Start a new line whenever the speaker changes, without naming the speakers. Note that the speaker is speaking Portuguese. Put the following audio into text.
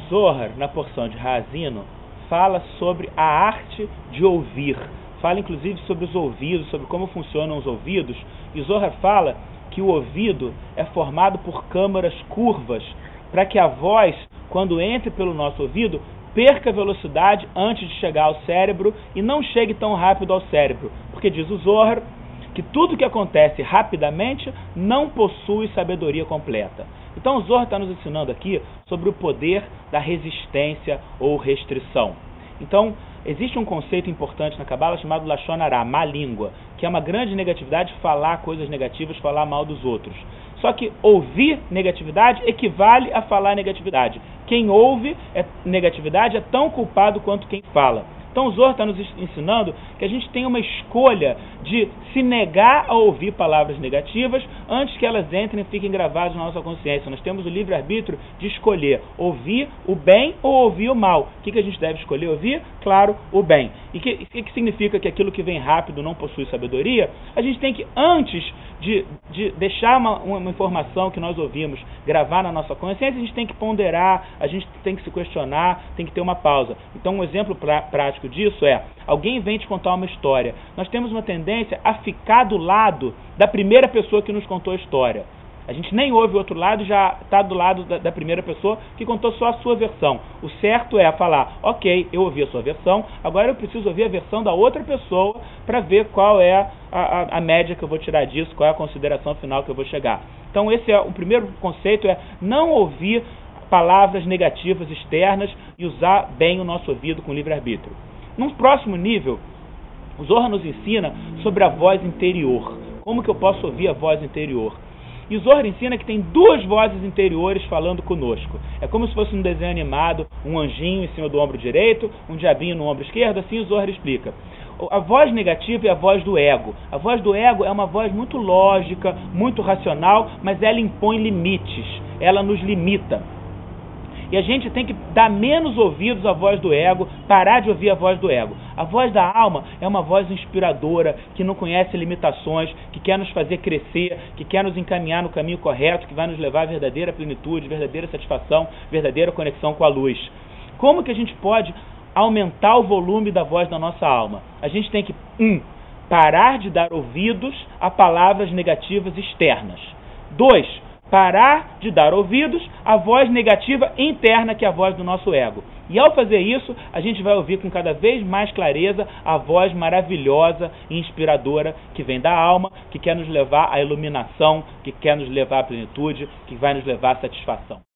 Zohar, na porção de Haazino, fala sobre a arte de ouvir. Fala inclusive sobre os ouvidos, sobre como funcionam os ouvidos. E Zohar fala que o ouvido é formado por câmaras curvas, para que a voz, quando entre pelo nosso ouvido, perca velocidade antes de chegar ao cérebro e não chegue tão rápido ao cérebro. Porque diz o Zohar que tudo que acontece rapidamente não possui sabedoria completa. Então o Zohar está nos ensinando aqui sobre o poder da resistência ou restrição. Então, existe um conceito importante na Cabala chamado Lashon Hará, má língua, que é uma grande negatividade, falar coisas negativas, falar mal dos outros. Só que ouvir negatividade equivale a falar negatividade. Quem ouve negatividade é tão culpado quanto quem fala. Então o Zohar está nos ensinando que a gente tem uma escolha de se negar a ouvir palavras negativas antes que elas entrem e fiquem gravadas na nossa consciência. Nós temos o livre-arbítrio de escolher ouvir o bem ou ouvir o mal. O que a gente deve escolher ouvir? Claro, o bem. E o que significa que aquilo que vem rápido não possui sabedoria? A gente tem que, antes de deixar uma informação que nós ouvimos gravar na nossa consciência, a gente tem que ponderar, a gente tem que se questionar, tem que ter uma pausa. Então um exemplo prático disso é, alguém vem te contar uma história. Nós temos uma tendência a ficar do lado da primeira pessoa que nos contou a história. A gente nem ouve o outro lado, já está do lado da primeira pessoa que contou só a sua versão. O certo é falar, ok, eu ouvi a sua versão, agora eu preciso ouvir a versão da outra pessoa para ver qual é a média que eu vou tirar disso, qual é a consideração final que eu vou chegar. Então esse é o primeiro conceito, é não ouvir palavras negativas externas e usar bem o nosso ouvido com livre-arbítrio. Num próximo nível, o Zohar nos ensina sobre a voz interior. Como que eu posso ouvir a voz interior? E o Zohar ensina que tem duas vozes interiores falando conosco. É como se fosse um desenho animado, um anjinho em cima do ombro direito, um diabinho no ombro esquerdo, assim o Zohar explica. A voz negativa é a voz do ego. A voz do ego é uma voz muito lógica, muito racional, mas ela impõe limites, ela nos limita. E a gente tem que dar menos ouvidos à voz do ego, parar de ouvir a voz do ego. A voz da alma é uma voz inspiradora, que não conhece limitações, que quer nos fazer crescer, que quer nos encaminhar no caminho correto, que vai nos levar à verdadeira plenitude, verdadeira satisfação, verdadeira conexão com a luz. Como que a gente pode aumentar o volume da voz da nossa alma? A gente tem que, parar de dar ouvidos a palavras negativas externas. 2, parar de dar ouvidos à voz negativa interna, que é a voz do nosso ego. E ao fazer isso, a gente vai ouvir com cada vez mais clareza a voz maravilhosa e inspiradora que vem da alma, que quer nos levar à iluminação, que quer nos levar à plenitude, que vai nos levar à satisfação.